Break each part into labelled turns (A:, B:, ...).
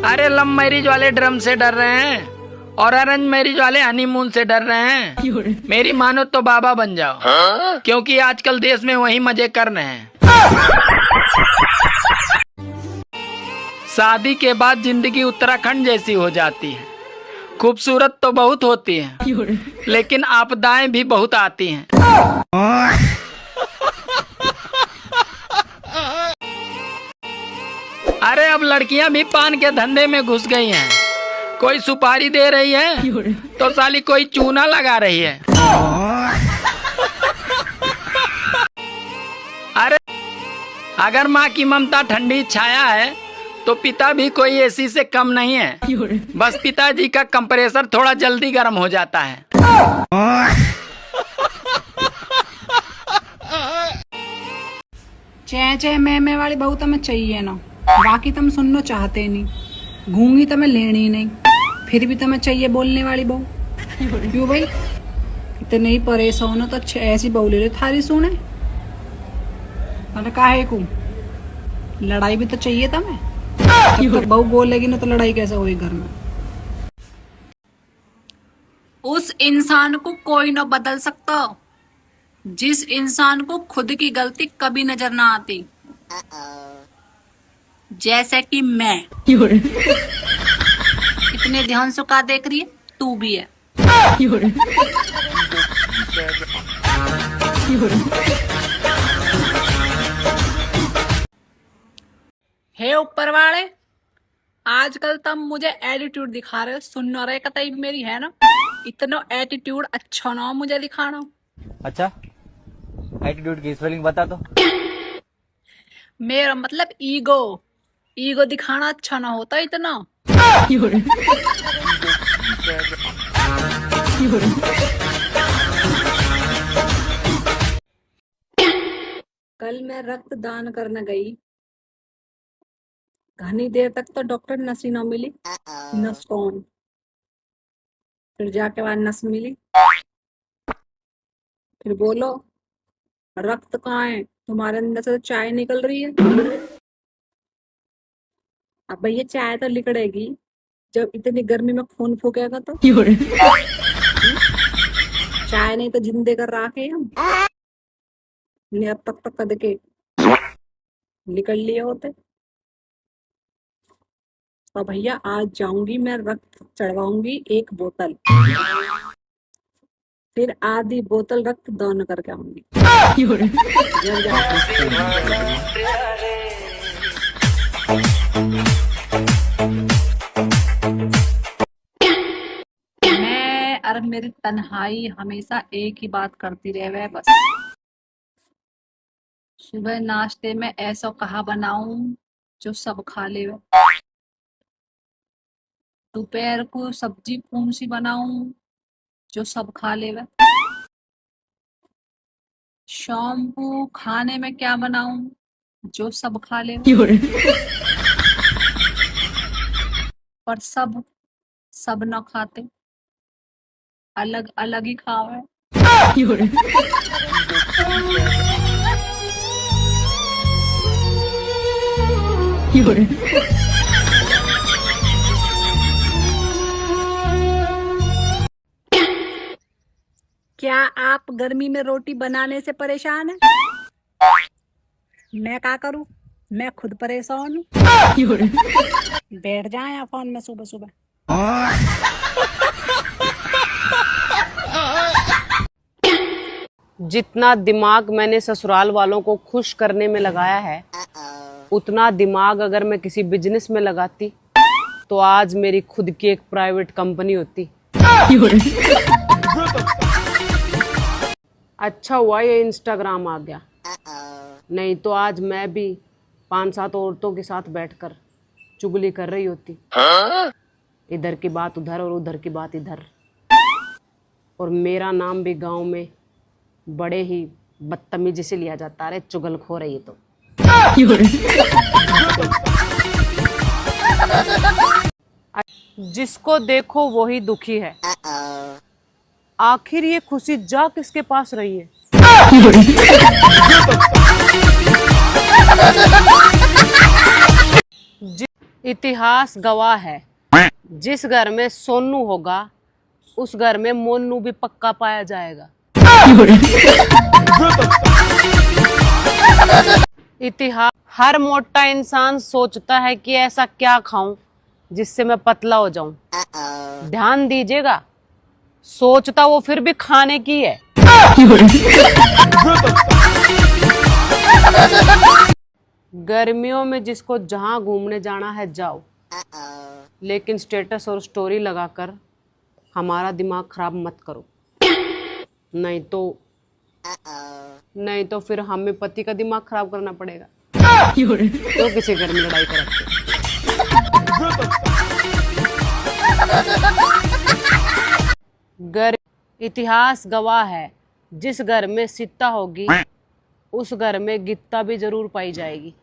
A: अरे love marriage वाले drum से डर रहे हैं और अरेंज मैरिज वाले हनीमून से डर रहे हैं। मेरी मानो तो बाबा बन जाओ, क्योंकि आजकल देश में वही मजे कर रहे हैं। शादी के बाद जिंदगी उत्तराखंड जैसी हो जाती है। खूबसूरत तो बहुत होती है, लेकिन आपदाएं भी बहुत आती हैं। अरे अब लड़कियां भी पान के धंधे में घुस गई हैं। कोई सुपारी दे रही है तो साली कोई चूना लगा रही है। अरे अगर माँ की ममता ठंडी छाया है तो पिता भी कोई एसी से कम नहीं है। बस पिताजी का कंप्रेसर थोड़ा जल्दी गर्म हो जाता है।
B: चे चे मैं वाली बहू तो मैं चाहिए ना, बाकी तुम सुनना चाहते नहीं। गूंगी तो मैं लेनी नहीं, फिर भी तुम्हें चाहिए बोलने वाली बहू। क्यों भाई इतने ही परेशान हो तो ऐसी बहू ले लो थारी सुने। अरे काहे को लड़ाई भी तो चाहिए तुम्हें। तो बहू बोलेगी ना तो लड़ाई कैसे होगी घर में। उस इंसान को कोई ना बदल सकता जिस इंसान को खुद की गलती कभी नजर ना आती, जैसे कि मैं। इतने ध्यान से का देख रही है, तू भी है। हे ऊपर वाले, आजकल तुम मुझे एटीट्यूड दिखा रहे हो। सुन रहे कतई मेरी है ना, इतना एटीट्यूड अच्छा ना हो मुझे दिखाना।
C: अच्छा एटीट्यूड की स्पेलिंग बता दो।
B: मेरा मतलब ईगो। ईगो दिखाना अच्छा ना होता इतना। कल मैं रक्तदान करने गई, घनी देर तक तो डॉक्टर नस ही ना मिली। नस कौन? फिर जाके बाद नस मिली। फिर बोलो रक्त कहाँ है? तुम्हारे अंदर से तो चाय निकल रही है। अब भैया चाय तो लिकड़ेगी जब इतनी गर्मी में खून फूकेगा तो। चाय नहीं तो जिंदे कर रखे हम ने अब तक कद के निकल लिए होते। तो भैया आज जाऊंगी मैं, रक्त चढ़वाऊंगी 1 बोतल, फिर आधी बोतल रक्त दान करके आऊंगी। मैं और मेरी तन्हाई हमेशा एक ही बात करती रहे बस। सुबह नाश्ते में ऐसा कहा बनाऊं जो सब खा ले। दोपहर को सब्जी कौन सी बनाऊं जो सब खा ले। शाम को खाने में क्या बनाऊं जो सब खा ले। पर सब न खाते, अलग अलग ही खावे। क्या आप गर्मी में रोटी बनाने से परेशान हैं? मैं क्या करूं, मैं खुद परेशान हूं। बैठ जाए आप फोन में सुबह सुबह।
D: जितना दिमाग मैंने ससुराल वालों को खुश करने में लगाया है, उतना दिमाग अगर मैं किसी बिजनेस में लगाती तो आज मेरी खुद की एक प्राइवेट कंपनी होती। अच्छा हुआ ये इंस्टाग्राम आ गया, नहीं तो आज मैं भी 5-7 औरतों के साथ बैठकर चुगली कर रही होती। इधर की बात उधर और उधर की बात इधर, और मेरा नाम भी गांव में बड़े ही बदतमीजी से लिया जाता है। चुगलखोर है ये तो। जिसको देखो वही दुखी है, आखिर ये खुशी जा किसके पास रही है? इतिहास गवाह है, जिस घर में सोनू होगा उस घर में मोनू भी पक्का पाया जाएगा। इतिहास, हर मोटा इंसान सोचता है कि ऐसा क्या खाऊं जिससे मैं पतला हो जाऊं। ध्यान दीजिएगा, सोचता वो फिर भी खाने की है। गर्मियों में जिसको जहां घूमने जाना है जाओ, लेकिन स्टेटस और स्टोरी लगाकर हमारा दिमाग खराब मत करो, नहीं तो फिर हमें पति का दिमाग खराब करना पड़ेगा। तो किसी घर में लड़ाई कर रखते। इतिहास गवाह है, जिस घर में सीता होगी उस घर में गीता भी जरूर पाई जाएगी।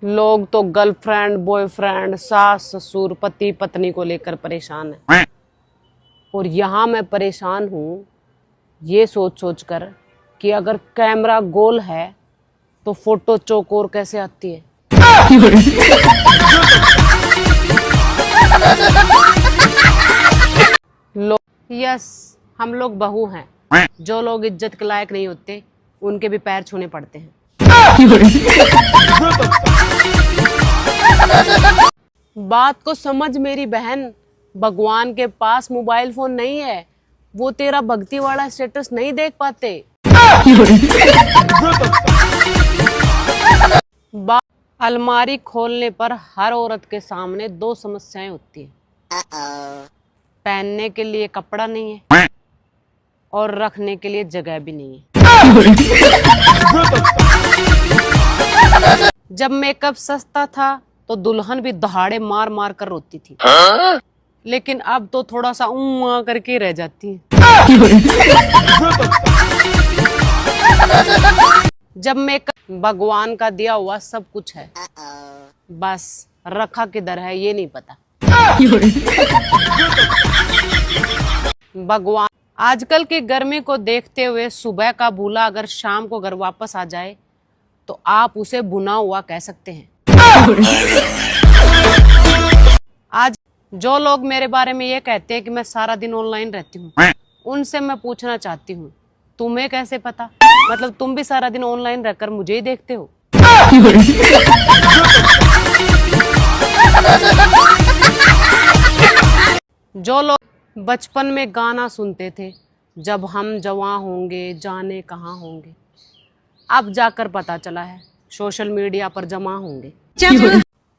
D: लोग तो गर्लफ्रेंड, बॉयफ्रेंड, सास ससुर, पति पत्नी को लेकर परेशान है, और यहाँ मैं परेशान हूँ ये सोच सोच कर कि अगर कैमरा गोल है तो फोटो चौकोर कैसे आती है। यस, हम लोग बहू हैं। जो लोग इज्जत के लायक नहीं होते उनके भी पैर छूने पड़ते हैं। बात को समझ मेरी बहन, भगवान के पास मोबाइल फोन नहीं है, वो तेरा भक्ति वाला स्टेटस नहीं देख पाते। अलमारी खोलने पर हर औरत के सामने दो समस्याएं होती हैं। पहनने के लिए कपड़ा नहीं है और रखने के लिए जगह भी नहीं है। जब मेकअप सस्ता था तो दुल्हन भी दहाड़े मार मार कर रोती थी, लेकिन अब तो थोड़ा सा उम्मा करके रह जाती है। जब मेकअप भगवान का दिया हुआ सब कुछ है, बस रखा किधर है ये नहीं पता। भगवान, आजकल की गर्मी को देखते हुए सुबह का भूला अगर शाम को घर वापस आ जाए तो आप उसे भुना हुआ कह सकते हैं। आज जो लोग मेरे बारे में ये कहते हैं कि मैं सारा दिन ऑनलाइन रहती हूँ, उनसे मैं पूछना चाहती हूँ, तुम्हें कैसे पता? मतलब तुम भी सारा दिन ऑनलाइन रहकर मुझे ही देखते हो? जो लोग बचपन में गाना सुनते थे, जब हम जवां होंगे जाने कहाँ होंगे, अब जाकर पता चला है सोशल मीडिया पर जमा होंगे।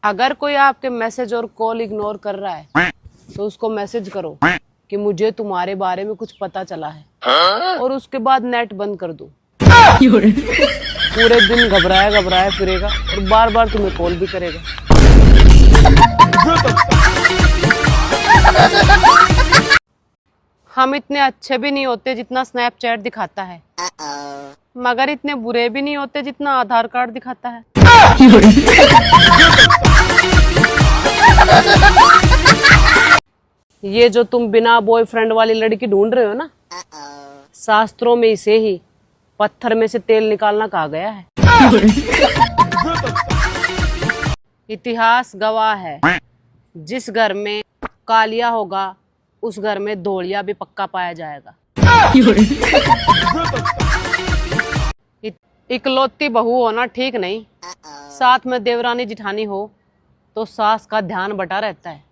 D: अगर कोई आपके मैसेज और कॉल इग्नोर कर रहा है तो उसको मैसेज करो कि मुझे तुम्हारे बारे में कुछ पता चला है, और उसके बाद नेट बंद कर दो। पूरे दिन घबराया फिरेगा और बार बार तुम्हें कॉल भी करेगा। हम इतने अच्छे भी नहीं होते जितना स्नैपचैट दिखाता है, मगर इतने बुरे भी नहीं होते जितना आधार कार्ड दिखाता है। ये जो तुम बिना बॉयफ्रेंड वाली लड़की ढूंढ रहे हो ना, शास्त्रों में इसे ही पत्थर में से तेल निकालना कहा गया है। इतिहास गवाह है, जिस घर में कालिया होगा उस घर में धोलिया भी पक्का पाया जाएगा। इकलौती बहू होना ठीक नहीं, साथ में देवरानी जिठानी हो तो सास का ध्यान बटा रहता है।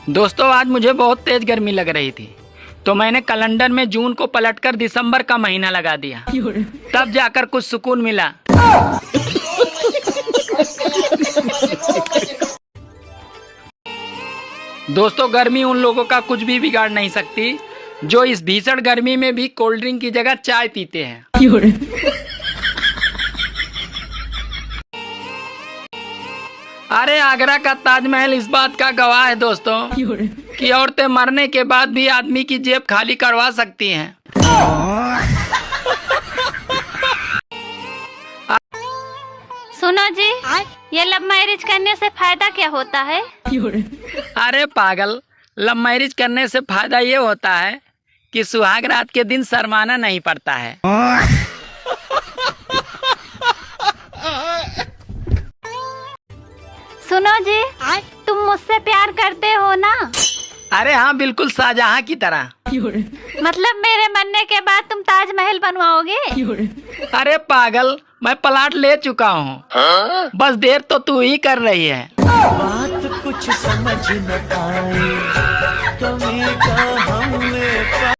A: दोस्तों, आज मुझे बहुत तेज गर्मी लग रही थी तो मैंने कैलेंडर में जून को पलटकर दिसंबर का महीना लगा दिया, तब जाकर कुछ सुकून मिला। दोस्तों, गर्मी उन लोगों का कुछ भी बिगाड़ नहीं सकती जो इस भीषण गर्मी में भी कोल्ड ड्रिंक की जगह चाय पीते हैं। अरे आगरा का ताजमहल इस बात का गवाह है दोस्तों कि औरतें मरने के बाद भी आदमी की जेब खाली करवा सकती हैं।
E: सुनो जी, ये लव मैरिज करने से फायदा क्या होता है?
A: अरे पागल, लव मैरिज करने से फायदा ये होता है कि सुहाग रात के दिन शर्माना नहीं पड़ता है।
E: सुनो जी, तुम मुझसे प्यार करते हो ना?
A: अरे हाँ, बिल्कुल शाहजहां की तरह।
E: मतलब मेरे मरने के बाद तुम ताजमहल बनवाओगे?
A: अरे पागल, मैं प्लाट ले चुका हूँ, बस देर तो तू ही कर रही है।
F: बात कुछ समझ न आए, कमी का हमने